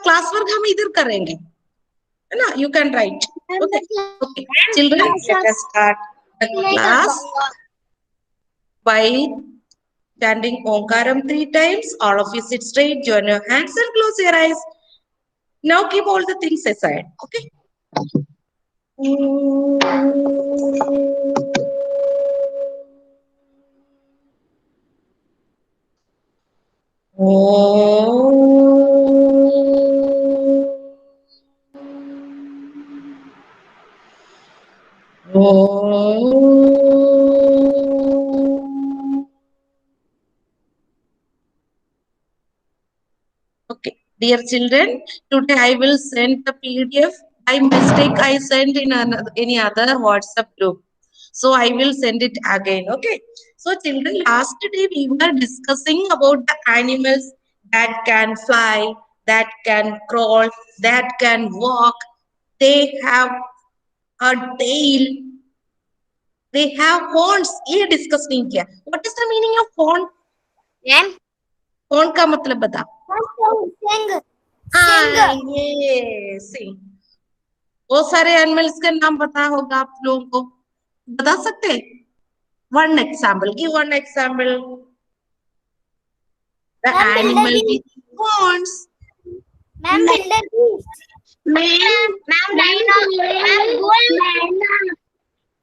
Class work हम इधर करेंगे, है ना? You can write. Okay. Okay. Children, let us start the class by chanting Omkaram 3 times. All of you sit straight, join your hands and close your eyes. Now keep all the things aside. Okay. Okay, dear children, today I will send the PDF. By mistake, I sent in any other WhatsApp group. So I will send it again. Okay. So children, last day we were discussing about the animals that can fly, that can crawl, that can walk. They have a tail. They have horns. ये discuss नहीं किया. What is the meaning of horn? Ma'am Horn का मतलब बता. सिंग हाँ, ये सिंग. बहुत सारे एनिमल्स के नाम पता होगा आप लोगों को, बता सकते? One example, give one example. The animal with horns. Ma'am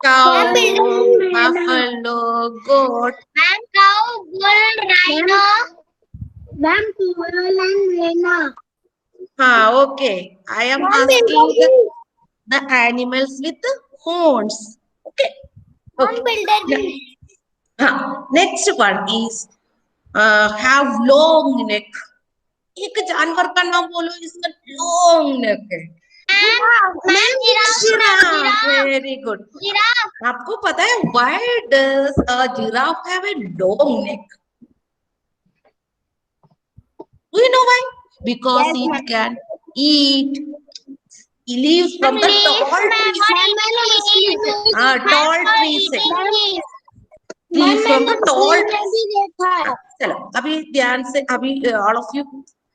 Cow, buffalo, goat. Ma'am cow bull rhino ma'am Koel and Rena हाँ, okay. I am asking the animals with the horns. Okay. Okay. हाँ, next one is have long neck. एक जानवर का नाम बोलो, इसका long neck है. Giraffe. Very good. आपको पता है why does a giraffe have a long neck? Do you know why? Because it can eat leaves from the tall trees. Tall trees से. Leaves from the tall trees. चलो अभी ध्यान से, अभी all of you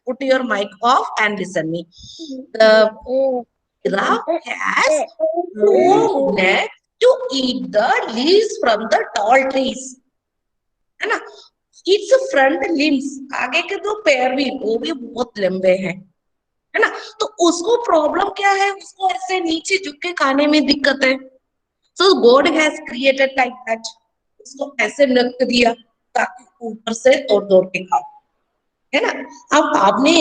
put your mic off and listen me. The giraffe has long neck to eat the leaves from the tall trees. है ना? Its front limbs, आगे के दो पैर भी, वो भी बहुत लंबे हैं, है ना? तो उसको प्रॉब्लम क्या है? उसको ऐसे नीचे झुक के खाने में दिक्कत है. So God has created like that. उसको ऐसे नक दिया ताकि ऊपर से तोड़ तोड़ के खाओ, है ना? अब आपने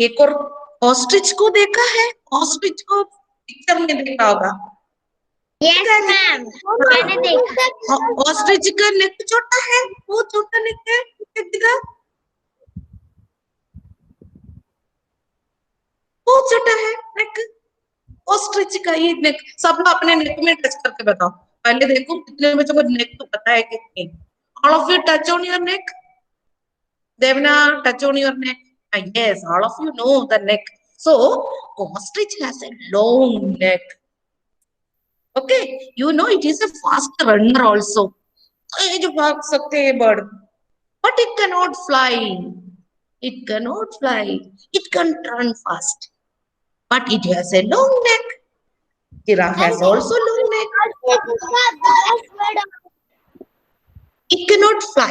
एक और ऑस्ट्रिच को देखा है? ऑस्ट्रिच को पिक्चर में देखा होगा. यस मैम मैंने देखा. ऑस्ट्रिच का नेक छोटा है, वो छोटा नेक है. दिखा? बहुत छोटा है नेक. ऑस्ट्रिच का ये नेक. सब लोग अपने नेक में टच करके बताओ. पहले देखो कितने बच्चों को नेक तो पता है कि नहीं. All of you touch on your neck. Devna, touch on your neck. Yes, all of you know the neck. So, ostrich has a long neck. Okay, you know it is a fast runner also. ये जो भाग सकते हैं bird, but it cannot fly. It cannot fly. It can run fast, but it has a long neck. Giraffe has also long neck. It cannot fly.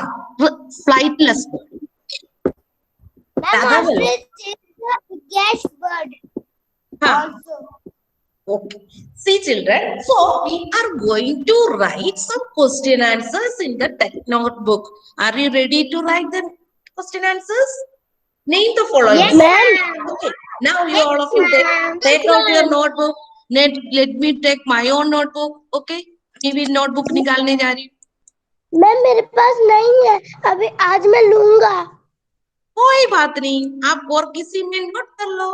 Flightless bird. Ma'am ostrich is the biggest bird also. Okay. See children, so we are going to write some question answers in the notebook. Are you ready to write the question answers? Name the following. Yes, ma'am. Okay. Now you all of you take out your notebook. Let me take my own notebook. Okay. मैं भी notebook निकालने जा रही हूँ. Ma'am मेरे पास नहीं है अभी, आज मैं लूंगा. कोई बात नहीं, आप और किसी में नोट कर लो.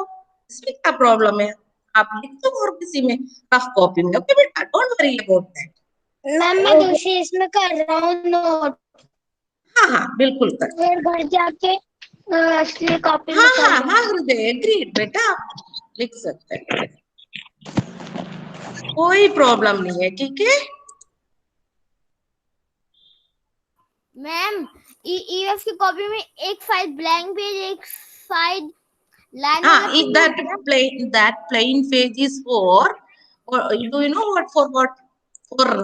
इसमें क्या प्रॉब्लम है? आप लिख दो और किसी में रफ कॉपी में. ओके बेटा, don't worry about that. Ma'am मैं दूसरी इसमें कर रहा हूँ नोट. हाँ हाँ बिल्कुल कर. फिर घर जाके असली कॉपी में हाँ कर हाँ दूंगा. हाँ हृदय, एग्रीड बेटा, आप लिख सकते हैं, कोई प्रॉब्लम नहीं है. ठीक है मैम ईएफ की कॉपी में एक फाइल ब्लैंक पेज, एक file If that plain page is for, or do you know what, for what? For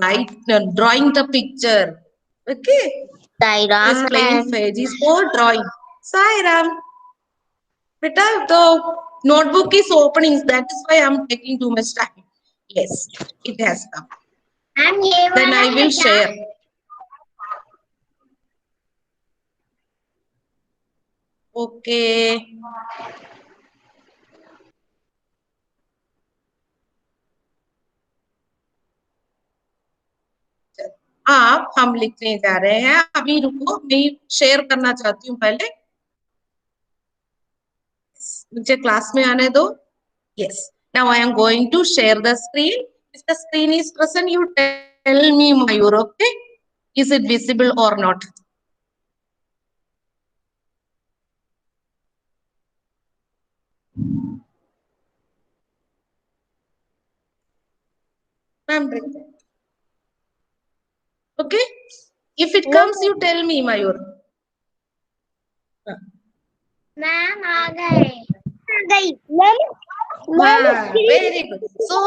drawing the picture. Okay. This plain page is for drawing. Sairam, beta, the notebook is opening. That is why I'm taking too much time. Yes, it has come. Then I will share. Okay. आप हम लिखने जा रहे हैं. अभी रुको, मैं share करना चाहती हूँ पहले. मुझे क्लास में आने दो. Yes. Now I am going to share the screen. If the screen is present, you tell me, Mayur, okay? Is it visible or not? Okay? If it comes, you tell me, Mayur. Ma'am आ गई. Very good. So,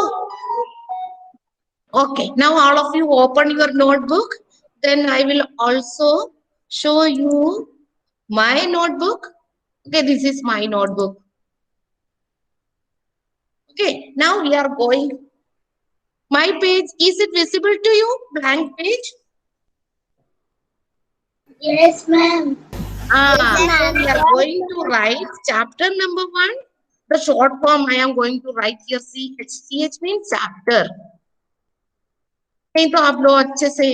okay, now all of you open your notebook. Then I will also show you my notebook. Okay, this is my notebook. Okay, now we are going. My page, is it visible to you? Blank page? Yes, ma'am. So we are going to write chapter number 1. The short form I am going to write here CH. CH means chapter. नहीं तो आप लोग अच्छे से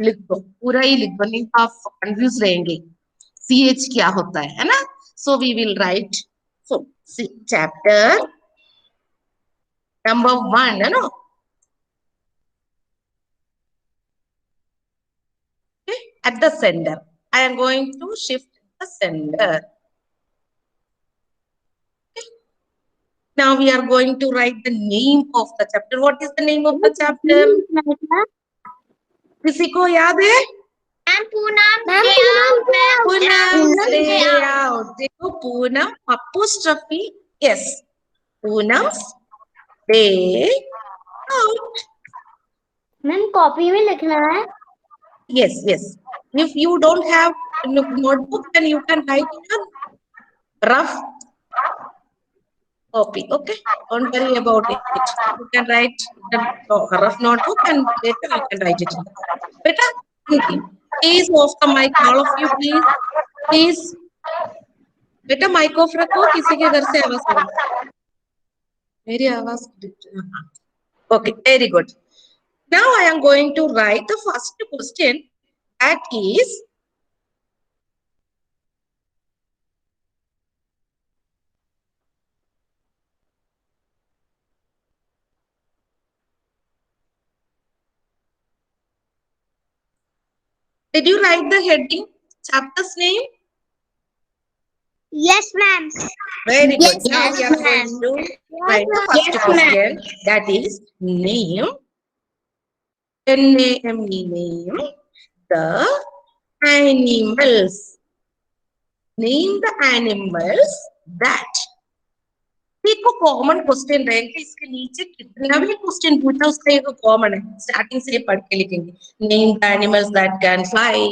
लिख दो, पूरा ही लिख दो, नहीं तो आप कंफ्यूज रहेंगे CH क्या होता है ना. So we will write, so chapter number 1, है ना. Okay, at the center. I am going to shift the center. Now we are going to write the name of the chapter. What is the name of the chapter? किसी को याद है? Poonam's Day Out. देखो Poonam apostrophe. Yes. Poonam's Day Out. Ma'am copy में लिखना है. Yes, yes. If you don't have notebook, then you can write in a rough copy. Okay, don't worry about it. You can write the rough notebook and later you can write it in the copy. Better? Please off the mic, all of you, please. Please. बेटा mic off रखो, किसी के घर से आवाज आ रही है. मेरी आवाज. Okay, very good. Now I am going to write the first question, that is, did you write the heading, chapter's name? Yes, ma'am. Very good. Now we are going to write the first question, that is name. Name the animals. Name the animals that. देखो common question रहेगा, इसके नीचे कितना भी question पूछा उसका एक common है. स्टार्टिंग से पढ़ के लिखेंगे. Name the animals that can fly,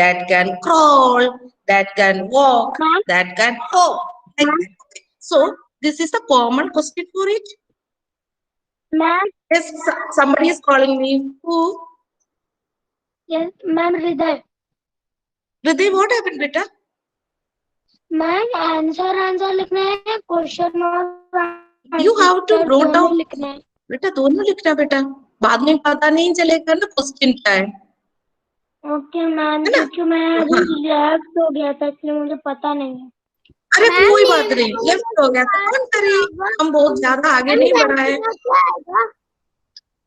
that can crawl, that can walk, that can hop. So this is the common question for it. Ma'am. Yes, somebody is calling me. Who? Yes, ma'am. Hriday. Hriday, what happened, beta? Ma'am answer लिखना है, question और you have to note down लिखना है. बेटा, दोनों लिखना बेटा, बाद में पता नहीं चलेगा ना क्वेश्चन क्या है. ओके मैम, क्योंकि मैं लेफ्ट हो गया था इसलिए मुझे पता नहीं है. अरे कोई बात नहीं, लेफ्ट हो गया तो कौन करे, हम बहुत ज्यादा आगे नहीं बढ़ा है.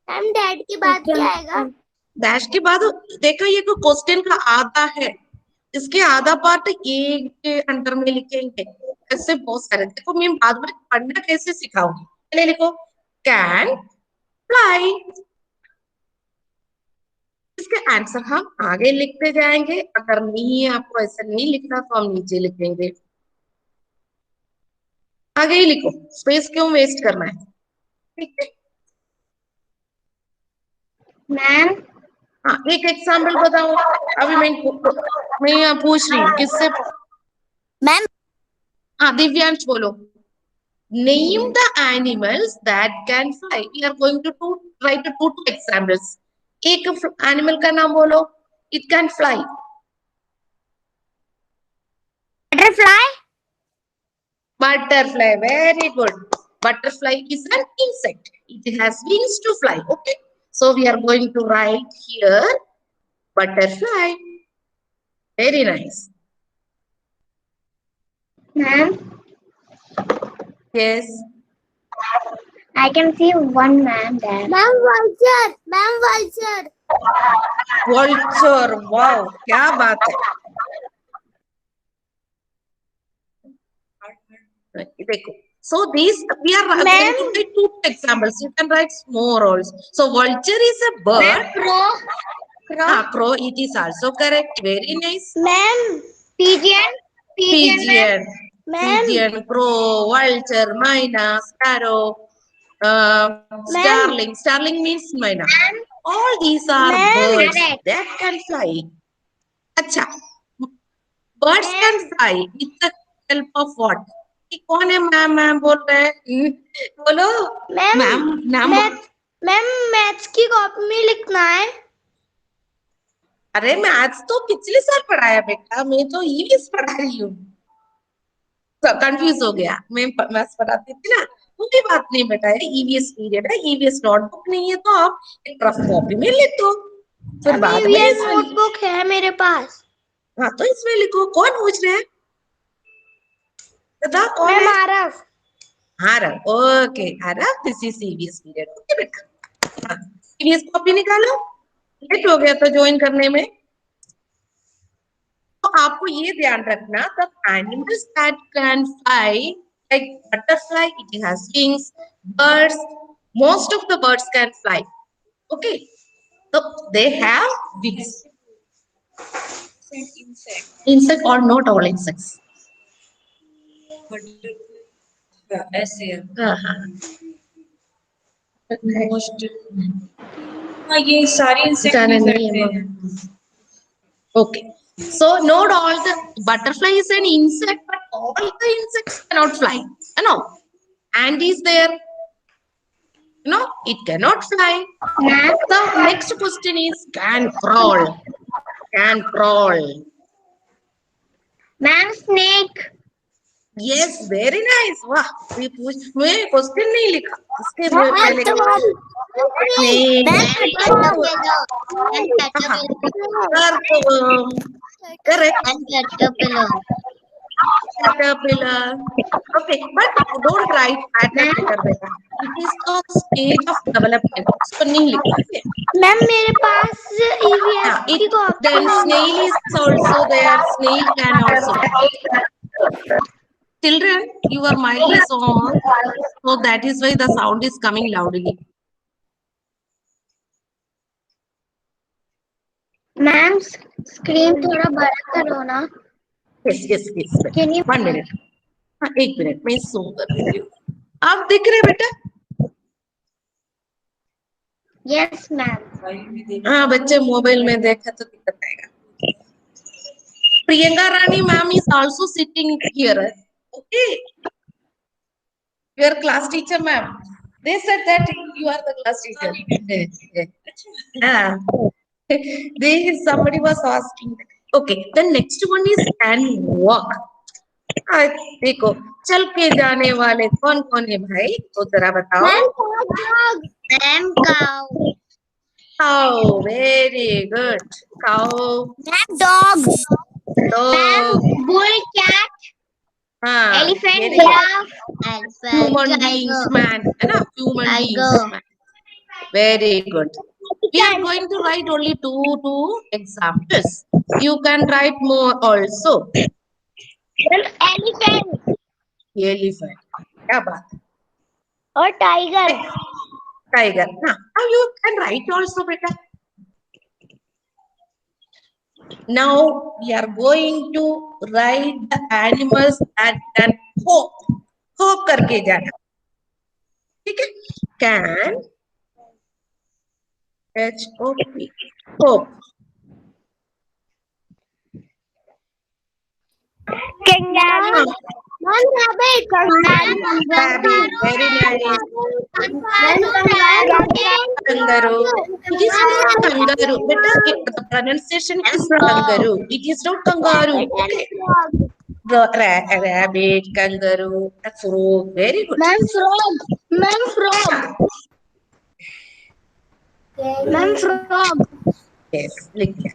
मैम डैड की बात क्या आएगा? डैश के बाद देखो, ये क्वेश्चन का आधा है, इसके आधा पार्ट ए के अंडर में लिखेंगे. ऐसे बहुत सारे. देखो मैं बाद में पढ़ना कैसे सिखाऊंगी. पहले लिखो कैन फ्लाई. इसके आंसर हम आगे लिखते जाएंगे. अगर नहीं है आपको ऐसा नहीं लिखना तो हम नीचे लिखेंगे. आगे ही लिखो, स्पेस क्यों वेस्ट करना है, ठीक है। मैम हाँ, एक एग्जाम्पल बताओ। अभी मैं यहाँ पूछ रही हूँ किससे। मैम हाँ, दिव्यांश बोलो। Name the animals that can fly. We are going to write two examples. एक एनिमल का नाम बोलो, it can fly. Butterfly Butterfly, very good. Butterfly is an insect. It has wings to fly. Okay. So we are going to write here butterfly. Very nice. Ma'am Yes. I can see one man there. Ma'am, vulture. Ma'am, vulture. Vulture. Wow. क्या बात है. देखो. So these we are going to take two examples. You can write more also. So vulture is a bird. Crow. Ah, crow. It is also correct. Very nice. Ma'am, pigeon. Pigeon. Ma'am. Pigeon, crow, vulture, myna, sparrow, starling. Starling means myna. All these are birds that can fly. अच्छा, birds can fly with the help of what? ये कौन है ma'am? Ma'am बोल रहे हैं, बोलो ma'am. नाम ma'am maths की कॉपी में लिखना है. अरे मैथ्स तो पिछले साल पढ़ाया बेटा, मैं तो ईवीएस पढ़ा रही हूँ. कंफ्यूज हो गया, मैं मैथ्स पढ़ाती थी ना. कोई बात नहीं बेटा, ईवीएस पीरियड है, ईवीएस नोटबुक नहीं है तो आप एक रफ कॉपी में लिख दो, फिर बाद में इसमें नोटबुक है मेरे पास. हाँ तो इसमें लिखो. कौन पूछ रहे हैं, बता कौन है? Aarav. Aarav. Okay Aarav, this is EVS period. Okay बेटा, ईवीएस कॉपी निकालो. लेट हो गया तो ज्वाइन करने में. तो आपको ये ध्यान रखना, the animals that can fly like butterfly, it has wings. Birds, most of the birds can fly. Okay, so they have wings. Insect or not all insects. ऐसे Okay. मोस्ट. हाँ, ये सारे इंसेक्ट जाने भी नहीं करते है. हैं. Okay, so not all the butterfly is an insect, but all the insects cannot fly. No, ant is there. No, it cannot fly. The next question is can crawl. Can crawl. Ma'am snake. Yes, very nice. वाह, मैं question नहीं लिखा इसके पहले. Correct. Caterpillar. Okay, but don't write caterpillar बेटा. It is the stage of development. इसको नहीं लिखना है. मैम मेरे पास ईवीएस की copy. Then snail is also there. Snail can also. Children, your mic is on, so that is why the sound is coming loudly. Ma'am screen थोड़ा बड़ा करो ना. Yes. Can you 1 minute. हाँ, 1 minute मैं zoom कर देती हूँ. आप दिख रहे बेटा? Yes ma'am. हाँ, बच्चे मोबाइल में देखा तो दिक्कत आएगा. Priyanka Rani ma'am is also sitting here. Okay, your class teacher ma'am. They said that you are the class teacher. Ah. Somebody was asking. Okay, the next one is can walk. देखो, चल के जाने वाले कौन कौन है भाई, तो जरा बताओ. Ma'am cow. Cow, very good. Cow. Ma'am dog. Dog. Bull cat. हाँ, elephant. very good. Giraffe. Human beings, man. है ना? Human beings, man. Very good. We are going to write only two examples. You can write more also. Elephant. Elephant. क्या बात है? और tiger. Tiger. Now you can write also, beta. Now we are going to write the animals that can hop. Hop करके जाना, ठीक है। Can, HOP, hope. Kangaroo. Rabbit. Rabbit, very nice. Kangaroo. It is not kangaroo. Beta, the pronunciation is kangaroo. It is not kangaroo. Okay. Rabbit, kangaroo, frog. Very good. Ma'am frog. Ma'am frog. Yes, लिखिए.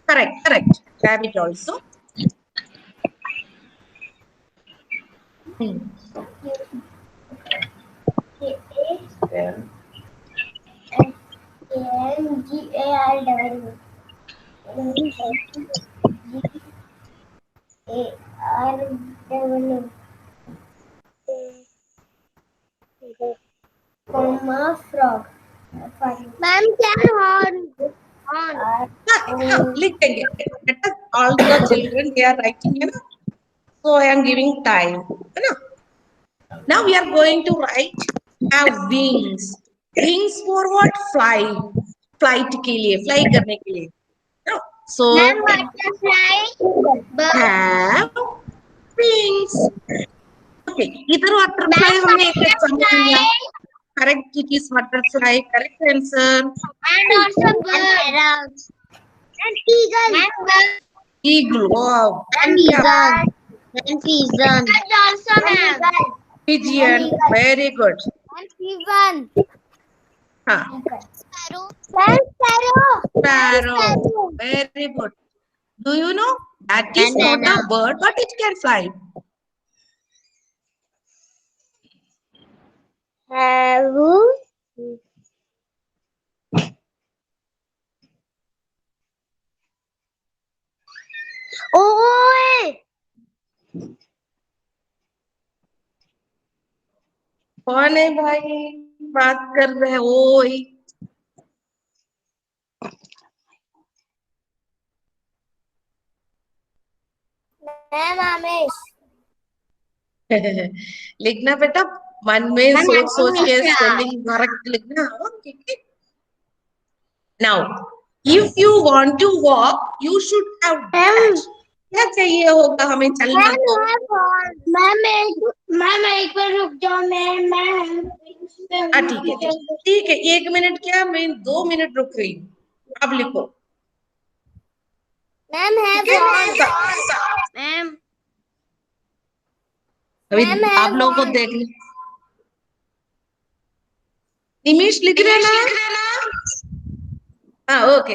Correct. Rabbit also. Frog. Ma'am, can horn. लिखेंगे. All the children they are writing, है ना? So I am giving time, है ना? Now we are going to write have wings. Wings for what? Fly. Flight के लिए, fly करने के लिए. No. So Ma'am, butterfly. have wings. Okay. इधर butterfly हमने एक समझ लिया. Correct. It is butterfly. Correct answer. And also bird. And eagle. Eagle. Wow. And pigeon. And pigeon. And also ma'am. Pigeon. Very good. And pigeon. Huh. Sparrow. Sparrow. Sparrow. Very good. Do you know that is not a bird, but it can fly. Have. Oh. कौन है भाई बात कर रहे हैं? ओए लिखना बेटा, मन में सोच सोच के स्पेलिंग करेक्ट लिखना. ठीक है. Now if you want to walk you should have dash. क्या चाहिए होगा हमें चलना तो? मैम एक बार रुक जाओ. ठीक है 1 मिनट क्या, मैं 2 मिनट रुक रही हूँ. अब लिखो. मैम है मैम. अभी आप लोगों को देख ली. निमिष लिख रहे ना? हाँ ओके.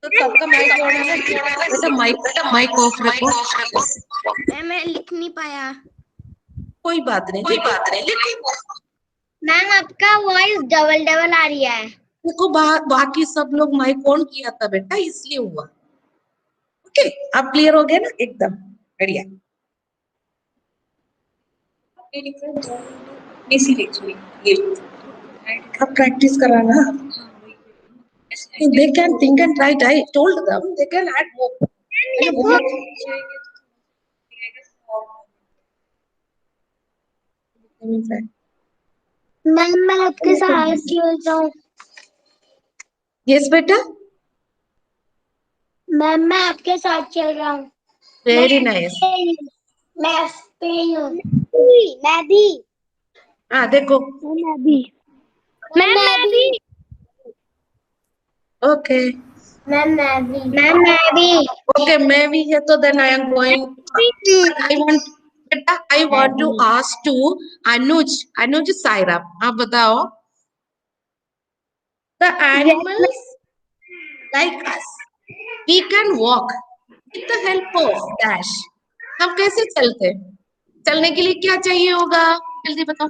तो सबका माइक ऑन है. बेटा माइक ऑफ रखो. मैं लिख नहीं पाया. कोई बात नहीं. मैम आपका वॉइस डबल आ रही है. देखो बाकी सब लोग माइक ऑन किया था बेटा, इसलिए हुआ. ओके अब क्लियर हो गया ना एकदम बढ़िया. अब प्रैक्टिस कराना. They can think and write. I told them they can add more. Ma'am मैं आपके साथ खेल जाऊँ. Yes बेटा. मैम मैं आपके साथ चल रहा हूँ. Very nice. मैं पे हूँ. मैं भी. हाँ देखो. मैं भी. Okay. मैम मैं भी. Okay मैं भी है तो then I am going. I want to ask to Anuj Saira. आप बताओ. The animals like us, we can walk with the help of dash. हम कैसे चलते? चलने के लिए क्या चाहिए होगा? जल्दी बताओ.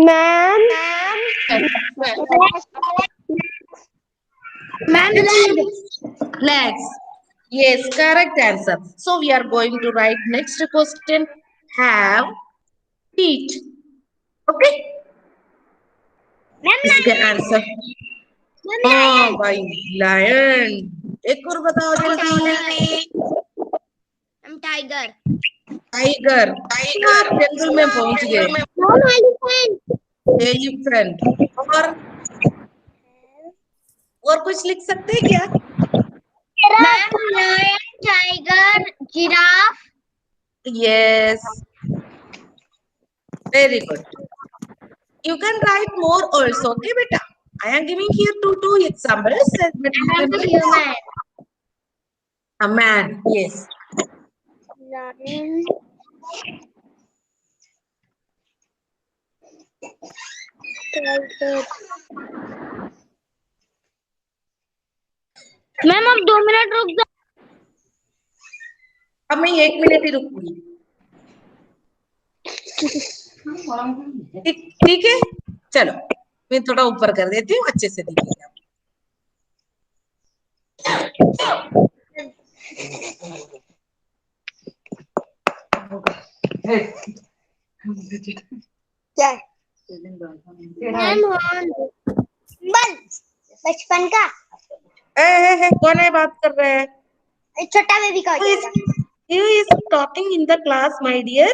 Ma'am Legs. Yes, correct answer. So we are going to write next question. Have feet. Okay. इसका आंसर. Oh भाई lion. एक और बताओ जल्दी। टाइगर। टाइगर। आप जंगल में पहुंच गए। एलिफेंट। और कुछ लिख सकते हैं क्या? Lion, tiger, giraffe. Yes, very good. You can write more also, okay, beta? I am giving here two examples. But you can write Human. a man. Yes. Lion. Ma'am अब 2 मिनट रुक जाओ। अब मैं 1 मिनट ही रुकूंगी। ठीक है, चलो मैं थोड़ा ऊपर कर देती हूँ, अच्छे से दिखेगा। बचपन का कौन है बात कर रहे हैं? छोटा बेबी का हो जाएगा। Who is talking in the class, my dear?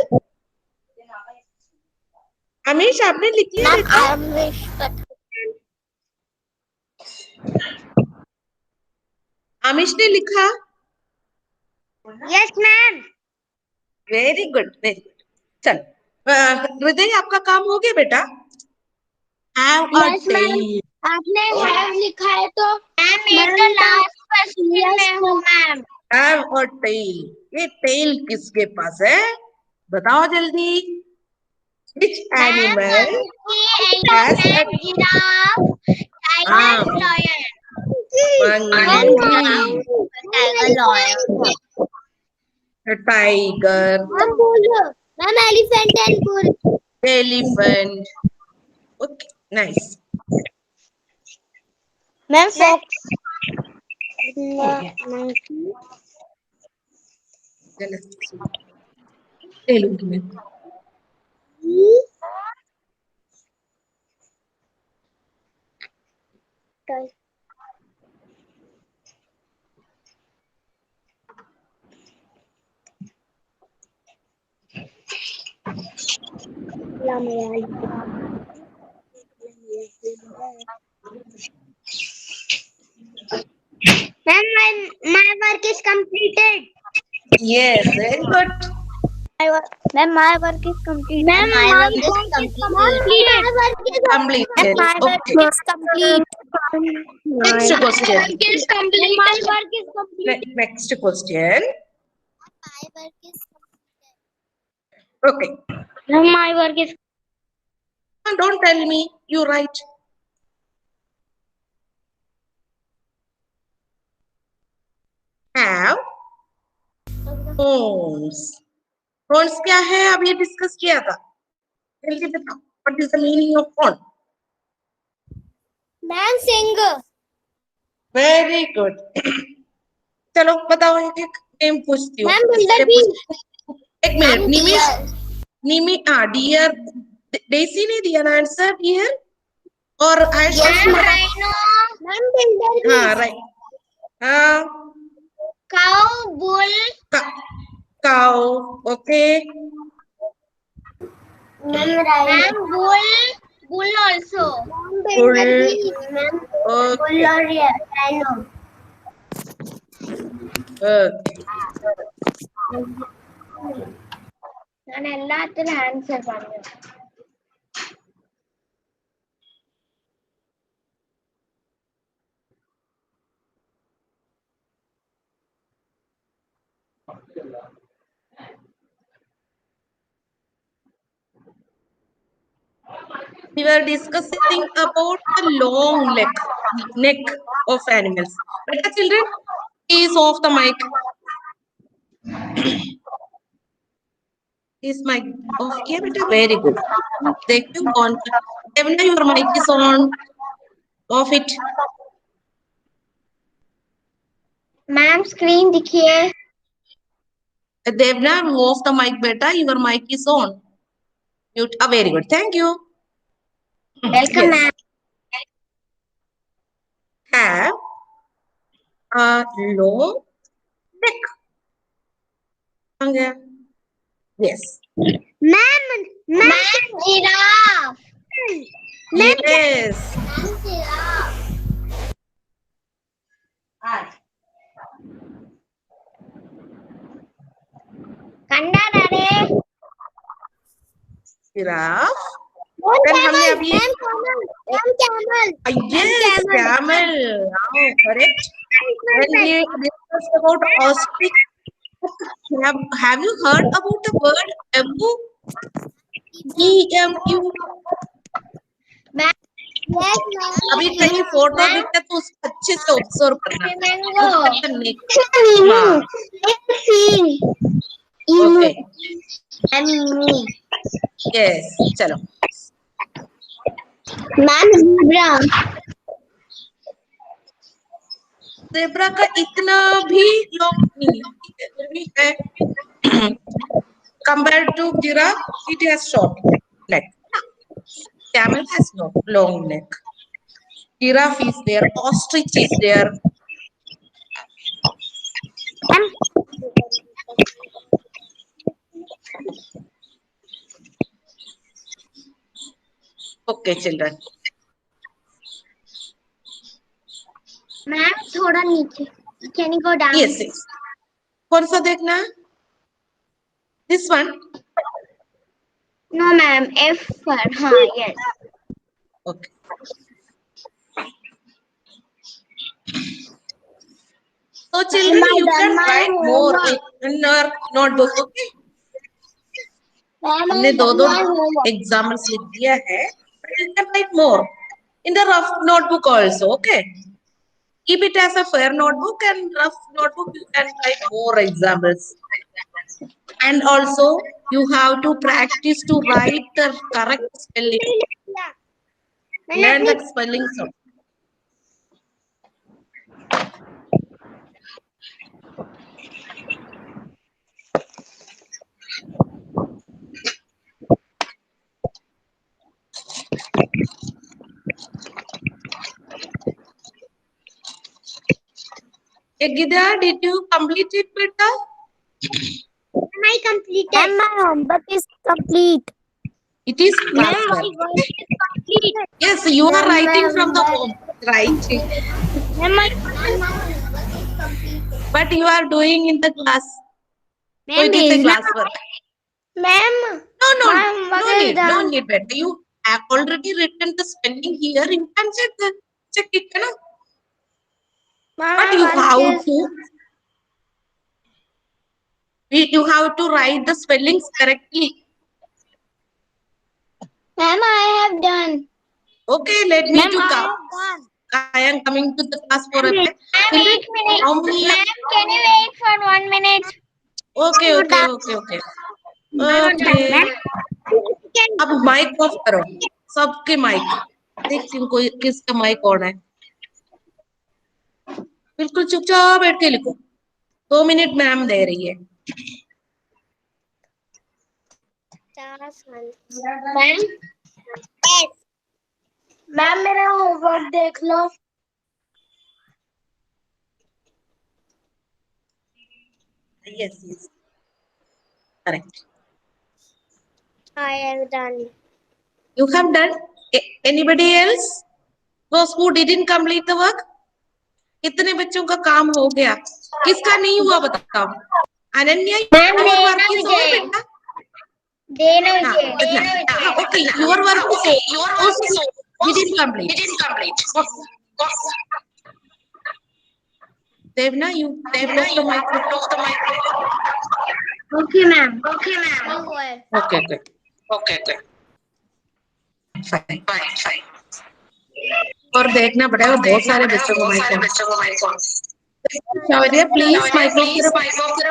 Amish आपने लिख लिया बेटा? अमीश ने लिखा? Yes ma'am. Very good, very good. चलो हृदय आपका काम हो गया बेटा? Have a yes ma'am. tail. आपने हैव लिखा है तो मैम तो लास्ट क्वेश्चन में हूँ मैम। Have a tail. ये tail किसके पास है? बताओ जल्दी। Which animal has a tiger, lion. monkey? Tiger, lion. Tiger, ma'am बोलो। Ma'am elephant and bull. elephant. Okay, nice. Ma'am fox. ले लूंगी मैं। Ma'am, my work is completed. Yes, very good. Ma'am, my work is completed. Ma'am, my work is completed. My work is Completed. Okay. complete. Next question. My work is complete. My work is complete. Next question. My work is Okay. Ma'am, my work is. Don't tell me. You write. Have horns. Horns क्या है? अब ये discuss किया था। जल्दी बताओ. What is the meaning of horn? Ma'am, singer. Very good. चलो बताओ एक नेम पूछती हूँ। Ma'am, बुलबुल। एक मिनट निमी डियर डेसी ने दिया ना आंसर डियर और आयशा Ma'am, builder. हाँ राइट हाँ Cow, bull. Cow okay Ma'am, bull. Bull also. Bull. Ma'am, Okay. bull or rhino. ನಾನು ಎಲ್ಲಾத்துல ಆನ್ಸರ್ பண்ணேன். We were discussing about the long neck of animals. Better children, please off the mic. Is mic off here? Beta? Very good. Thank you. On. Devna, your mic is on. Off it. Ma'am screen दिखिए. Devna, off the mic, beta. Your mic is on. Mute. Very good. Thank you. Welcome Yes. Ma'am. Have long neck. Yes. Ma'am, giraffe. Yes. Giraffe. कंडा डाले Giraffe. Ma'am, Then camel. हमने अभी Ma'am, camel. Ma'am, camel. yes, camel. Oh, correct. When we discussed about ostrich, have you heard about the word emu? EMU. Ma'am, yes, ma'am. अभी कहीं photo दिखता तो उसको अच्छे से ऑब्जर्व करना. Mango. Look at the neck. Emu. Emu. Okay. Emu. Yes. चलो. Ma'am, zebra. Zebra का इतना भी लॉन्ग नहीं है. ठीक है. फिर भी है. Compared to giraffe, it has short neck. Camel has no long neck. Giraffe is there. Ostrich is there. Okay, children. Ma'am, थोड़ा नीचे. Can you go down? Yes, yes. कौन सा देखना? This one. No, ma'am. F for हाँ, yes. Okay. So, children, you can write more in your notebook. Okay. हमने दो examples लिख दिया है. But you can write more in the rough notebook also. Okay. Keep it as a fair notebook and rough notebook. You can write more examples. And also, you have to practice to write the correct spelling. Learn the spellings. Gida, did you complete it, beta? Am I completed? Ma'am, my homework is complete. It is Ma'am, class my work. work is complete. Yes, you are Ma'am, writing ma'am, from the ma'am. home. Writing. Ma'am, my homework is complete. But you are doing in the class. So Ma'am, it is a is class not- work. Ma'am, No, my homework no is need. done. Don't need beta. You have already written the spelling here. You can check it. You know? Ma'am, But you have to write the spellings correctly. Ma'am, I have done. Okay, let me Ma'am, to I come. have done. I am coming to the class for a bit. Ma'am, Children, 8 minutes. how many? Ma'am, can you wait for 1 minute? Okay. Okay. अब mic off करो सबके mic देखती हूँ कोई किसका mic on है बिल्कुल चुपचाप बैठ के लिखो 2 मिनट मैम दे रही है मैम मैम मेरा होमवर्क देख लो yes correct I have done. you have done anybody else those who didn't complete the work कितने बच्चों का काम हो गया किसका नहीं हुआ बताओ Ananya your work is over बेटा देना okay your work is didn't complete Devna you off the microphone Okay ma'am okay fine और देखना पड़ेगा बहुत सारे बच्चों को mic on Shaurya please microphone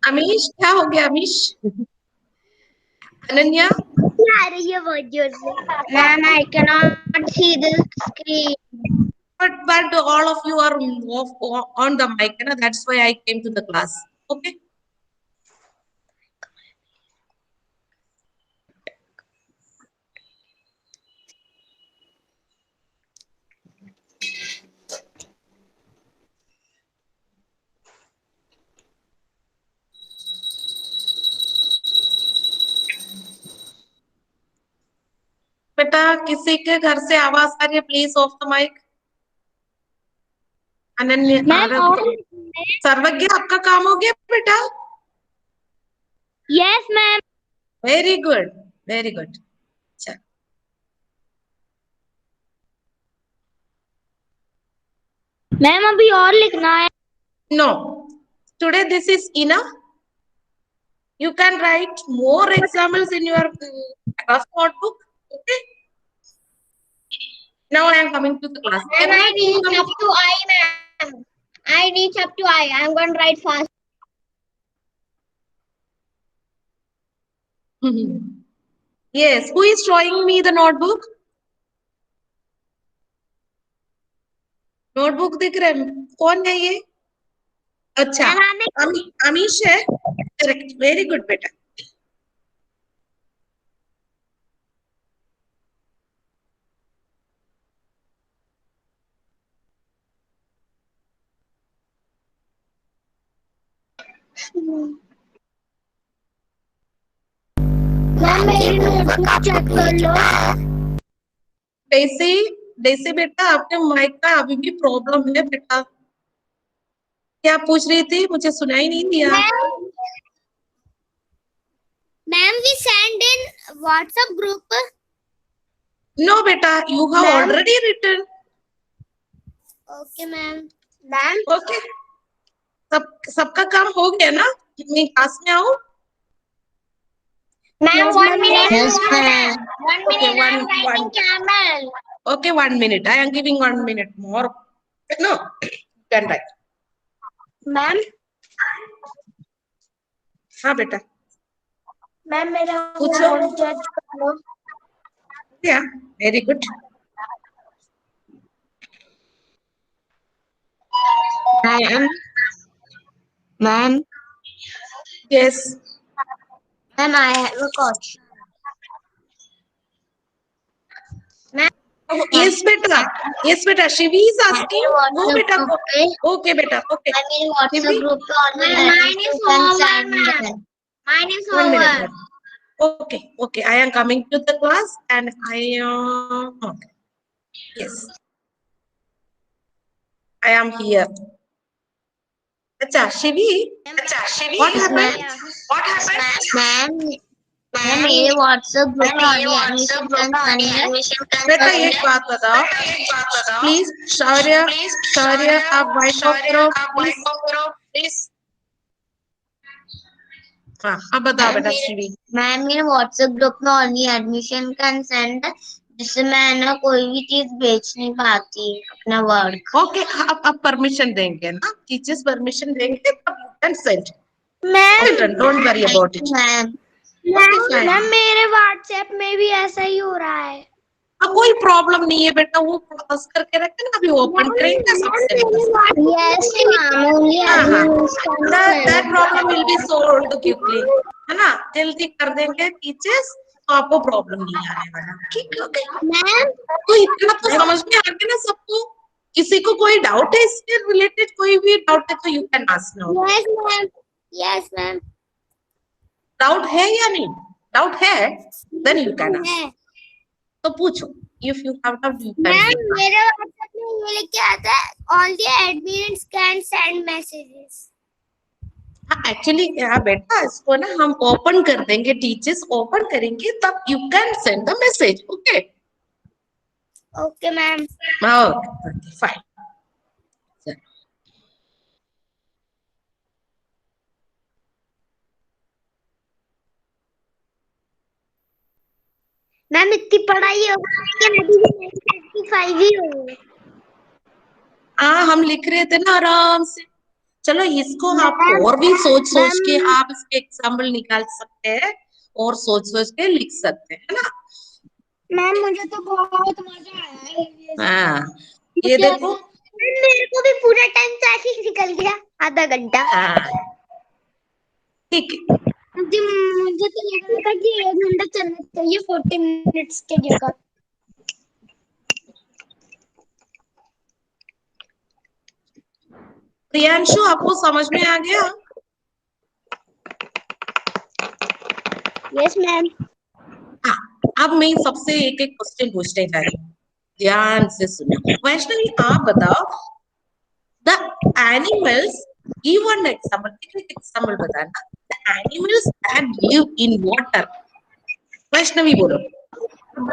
Amish क्या हो गया अमीश अनन्या आ रही है बहुत जोर से ma'am I cannot see the screen. but all of you are on the mic you know, that's why I came to the class okay बेटा किसी के घर से आवाज आ रही है, please off the mic. Ananya, ma'am और सर्वज्ञ आपका काम हो गया बेटा? Yes ma'am. Very good, very good. अच्छा, मैम अभी और लिखना है। No, today this is enough. You can write more examples in your rough notebook. Okay. Now I am coming to the class. And I reach up to I, ma'am. I reach up to I. I'm going to write fast. Yes. Who is showing me the notebook? Notebook दिख रहा है? कौन है ये? अच्छा, अमीश है। Correct. Very good, बेटा. Ma'am मेरी नोटबुक चेक कर लो। डेसी, डेसी बेटा, आपके माइक का अभी भी प्रॉब्लम है बेटा। क्या पूछ रही थी? मुझे सुनाई नहीं दिया। Ma'am we send in WhatsApp group. No बेटा, you have Ma'am. already written. Okay ma'am. Ma'am Okay. सबका काम हो गया ना? मैं क्लास में आऊं? Ma'am 1 minute। Yes, ma'am. 1 Okay, minute I'm writing camel। Okay, 1 minute. I am giving 1 minute more. No, you can write. Ma'am हाँ बेटा, मैम मेरा पूछो। जज कर लो। Yeah, very good. Ma'am, Yes. ma'am, I have a question. Oh, yes बेटा, yes बेटा. Shivi is asking. Go बेटा, go. Okay बेटा, okay. I mean, what's the Shivi, group on? Mine is over, ma'am. Mine is 1 minute. over. Okay, okay. I am coming to the class and I am. Okay. Yes. I am here. अच्छा, Shivi. What happened? What happened? Ma'am ma'am मेरे WhatsApp group का admission concern बेटा एक बात बताओ, please. शौर्य, शौर्य आप mic off करो please. हाँ, अब बताओ बेटा शिवी। मैम मेरे WhatsApp ग्रुप में ओनली एडमिशन कंसर्न है, जिससे मैं ना कोई भी चीज बेच नहीं पाती अपना वर्क। ओके, अब परमिशन देंगे ना, टीचर्स परमिशन देंगे तब you can send. Ma'am don't worry about it. Ma'am मेरे WhatsApp में भी ऐसा ही हो रहा है। अब कोई प्रॉब्लम नहीं है बेटा, वो पॉज करके रखे ना, अभी ओपन करेंगे सबसे। Yes ma'am only that problem will be solved quickly, है ना? जल्दी कर देंगे टीचर्स, तो आपको प्रॉब्लम नहीं आने वाला। ठीक है, ओके मैम। तो इतना तो समझ में आ गया ना सबको? किसी को कोई डाउट है इसके रिलेटेड? कोई भी डाउट है तो you can ask now. Yes ma'am. Yes ma'am. Doubt है या नहीं? डाउट है, देन यू कैन आस्क। तो पूछो, if you have doubt you can. Ma'am मेरे WhatsApp में ये लिख के आता है all the admins can send messages। हाँ एक्चुअली क्या बेटा, इसको ना हम ओपन कर देंगे, टीचर्स ओपन करेंगे तब you can send the message. Okay okay ma'am. Okay fine. Ma'am इतनी पढ़ाई हो गई अभी भी 95 ही हो। हाँ हम लिख रहे थे ना आराम से। चलो इसको आप और भी सोच सोच के आप इसके एग्जाम्पल निकाल सकते हैं और सोच सोच के लिख सकते हैं, है ना? मैम मुझे तो बहुत मजा आया है। हाँ ये देखो, मेरे को भी पूरा टाइम तो ऐसे ही निकल गया, आधा घंटा। हाँ ठीक है। मुझे तो लग रहा था कि 1 घंटा चलना चाहिए 40 मिनट्स के जगह। प्रियांशु आपको समझ में आ गया? Yes ma'am. हाँ अब मैं सबसे एक एक क्वेश्चन पूछने जा रही हूँ, ध्यान से सुनो। वैष्णवी आप बताओ, the animals, give one example, एक एग्जांपल बताना, the animals that live in water. Vaishnavi बोलो। Yes,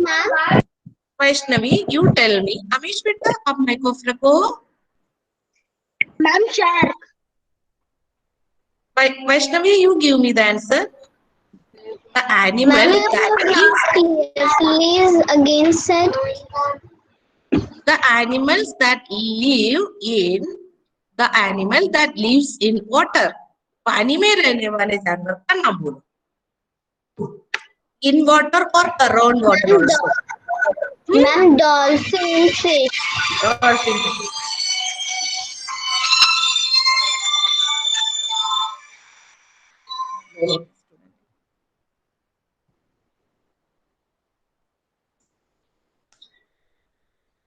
ma'am. Vaishnavi you tell me. Amish बेटा आप माइक ऑफ रखो। Ma'am, shark. Vaishnavi, you give me the answer. The animal that lives, Please again said. the animals that live in, the animal that lives in water. पानी में रहने वाले जानवर का नाम बोलो। In water or around water also. Ma'am, dolphin fish. Dolphin.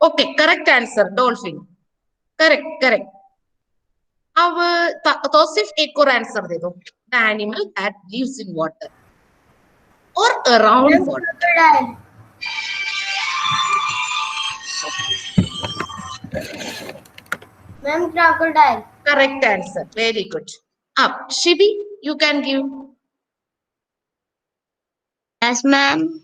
Okay, correct answer. Dolphin. Correct, correct. अब तौसीफ एक और आंसर दे दो। The animal that lives in water or around water. Crocodile. Ma'am, crocodile. Correct answer. Very good. Up, Shibi, you can give. Yes, ma'am.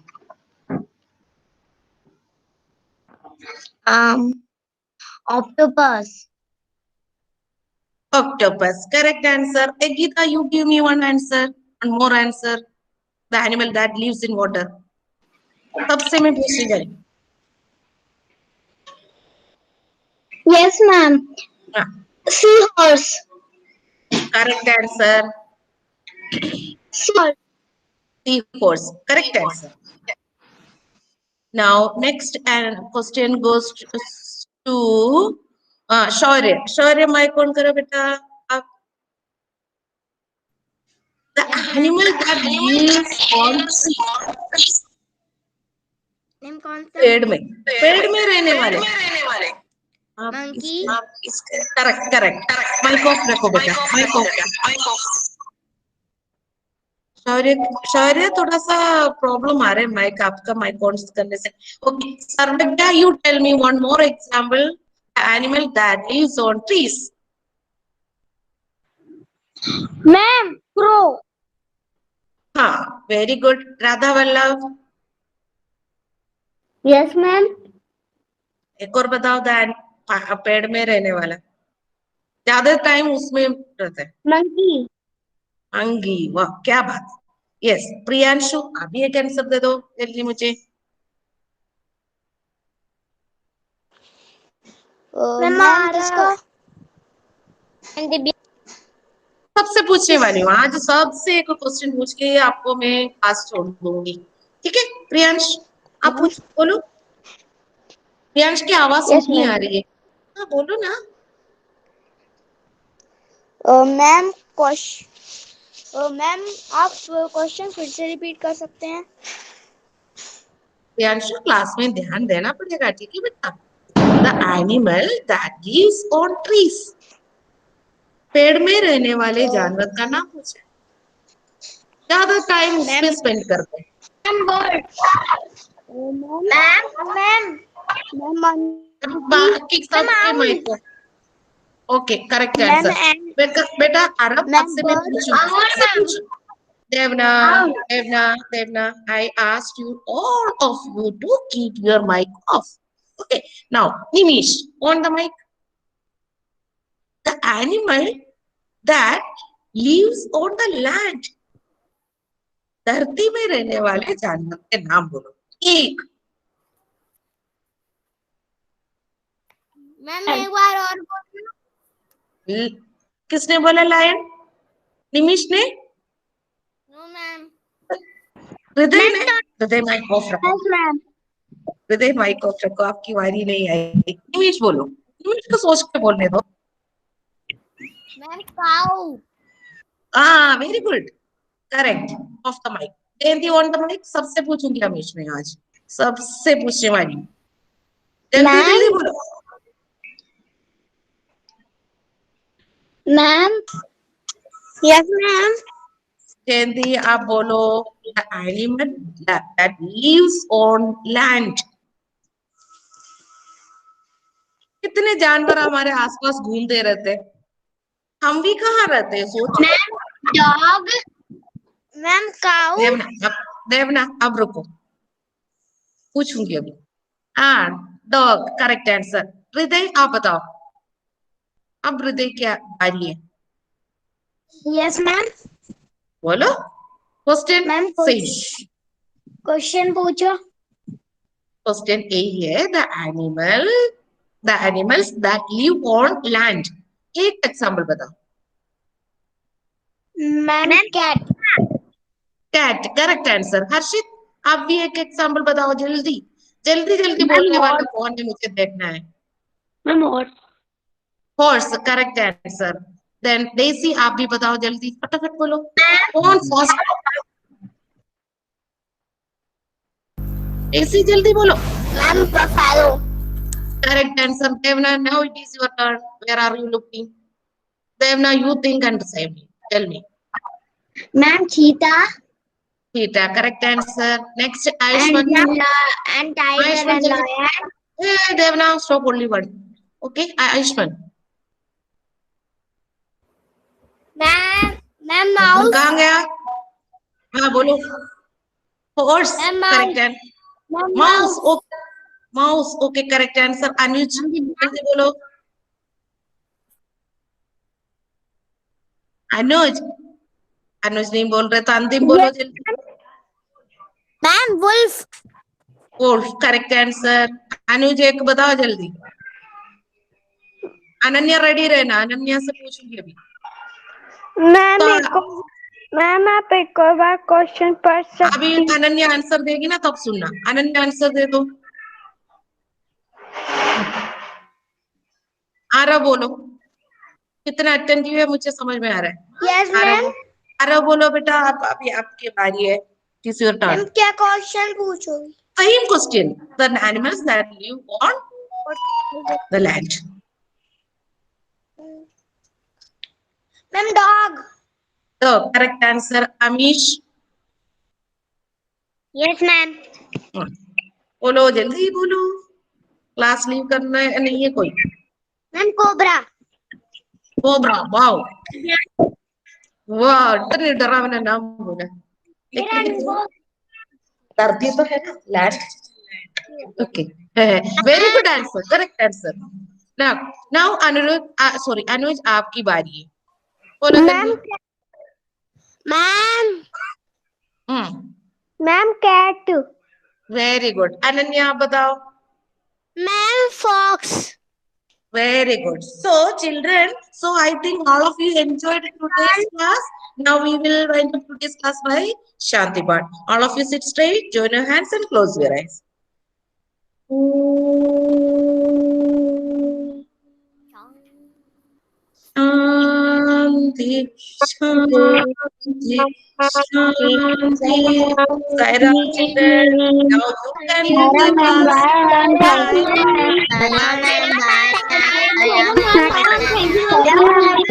Octopus. Octopus. Correct answer. Egita, you give me one answer. One more answer. The animal that lives in water. सबसे मैं पूछने जा रही हूँ। Yes, ma'am. हाँ, Seahorse. correct answer. Seahorse. Correct answer. Now, next question goes to Shaurya. Shaurya, mic on करो बेटा आप. The animal that lives on tree. Name कौन सा? पेड़ में रहने वाले. Monkey. Correct correct. Mic off रखो बेटा. Mic off. शौर्य शौर्य थोड़ा सा प्रॉब्लम आ रहा है माइक आपका माइक ऑन करने से. Okay Sarvagya you tell me one more example, animal that lives on trees. Ma'am, crow. हाँ very good. Radha Vallabh Yes, ma'am. एक और बताओ. पेड़ में रहने वाला ज्यादा टाइम उसमें रहता है. Monkey. अंगी. वाह क्या बात. यस प्रियांशु अभी एक आंसर दे दो जल्दी मुझे. Ma'am, किसका? सबसे पूछने वाली हूँ आज. सबसे एक क्वेश्चन पूछ के आपको मैं पास छोड़ दूंगी. ठीक है प्रियांश आप पूछ बोलो. प्रियांश की आवाज Yes, नहीं ma'am. आ रही है. हाँ बोलो ना. मैम मैम आप क्वेश्चन फिर से रिपीट कर सकते हैं? प्रियांशु क्लास में ध्यान देना पड़ेगा. ठीक है बेटा. The animal that lives on trees. पेड़ में रहने वाले जानवर का नाम पूछे. ज्यादा टाइम उसमें स्पेंड करते हैं. बाकी सबके माइक. Okay correct answer. बेटा आरब आपसे मैं पूछूं. Devna, Devna, I asked you all of you to keep your mic off. Okay, now Nimish, on the mic. The animal that lives on the land. धरती में रहने वाले जानवर के नाम बोलो. एक. मैम एक बार और बोलना. किसने बोला लायन? निमिश ने. No ma'am. हृदय ने. हृदय माइक ऑफ रखो. Yes ma'am. Hriday mic off रखो. आपकी बारी नहीं आई. निमिश बोलो. निमिश को सोच के बोलने दो. Ma'am cow. हाँ very good. Correct. Off the mic. Jayanti on the mic. सबसे पूछूंगी रमेश में आज. सबसे पूछने वाली. जल्दी जल्दी बोलो. मैम. Yes ma'am. जयंती आप बोलो the animal that lives on land. कितने जानवर हमारे आसपास घूमते रहते हैं, हम भी कहाँ रहते हैं सोचो। मैम डॉग, मैम काऊ, देवना अब रुको, पूछूंगी अभी। हाँ डॉग करेक्ट आंसर। हृदय आप बताओ, अब हृदय क्या बारी है, यस मैम। बोलो क्वेश्चन मैम सही। क्वेश्चन पूछो। क्वेश्चन यही है the animals that live on land. एक एग्जाम्पल बताओ। Ma'am cat. Cat correct answer. Harshit आप भी एक एग्जाम्पल बताओ, जल्दी जल्दी जल्दी बोलने वाला कौन है मुझे देखना है। Ma'am horse correct answer. Then Daisy आप भी बताओ जल्दी फटाफट बोलो, कौन फास्ट। डेसी जल्दी बोलो। Ma'am buffalo. Correct answer, Devna. Now it is your turn. Where are you looking? Devna, you think and say me. Tell me. Ma'am चीता Theta, correct answer. Next, Ayushman. and tiger Ayushman, and jaldi. lion. Hey, Devna, stop only one. Okay, Ayushman. Ma'am mouse. कहाँ गया? हाँ बोलो. Horse, Ma'am, correct answer. Mouse, okay. Mouse, okay, correct answer. Anuj, जल्दी बोलो. अनुज, अनुज नहीं बोल रहे तो अंतिम बोलो जल्दी. Ma'am wolf. Wolf, correct answer. Anuj एक बताओ जल्दी. अनन्या रेडी रहना, अनन्या से पूछूंगी अभी. मैम आप एक और बार क्वेश्चन पढ़ अभी सकती। अनन्या आंसर देगी ना तब सुनना. अनन्या आंसर दे दो. आरव बोलो, कितना अटेंटिव है मुझे समझ में आ रहा है. Yes ma'am. आरव बोलो बेटा, आप अभी आपकी बारी है. It's your turn. क्या क्वेश्चन पूछोगी? Same question. The animals that live on the land. Ma'am dog. So correct answer, Amish. Yes ma'am. बोलो जल्दी बोलो, क्लास लीव करना है नहीं है कोई. Ma'am cobra. कोबरा, वाओ वाह, इतने डरावना नाम बोला. लेकिन धरती तो है ना, land. Okay, very good answer, correct answer. Now Anuj, sorry Anuj आपकी बारी है. बोलो जल्दी. Ma'am cat. Very good. Ananya आप बताओ. Ma'am fox. Very good. So, children, so I think all of you enjoyed today's class. Now we will wind up today's class by Shanti part. All of you sit straight, join your hands and close your eyes. Shanti, Shanti, Shanti. Saira, children, now you can leave the class. Bye. Bye.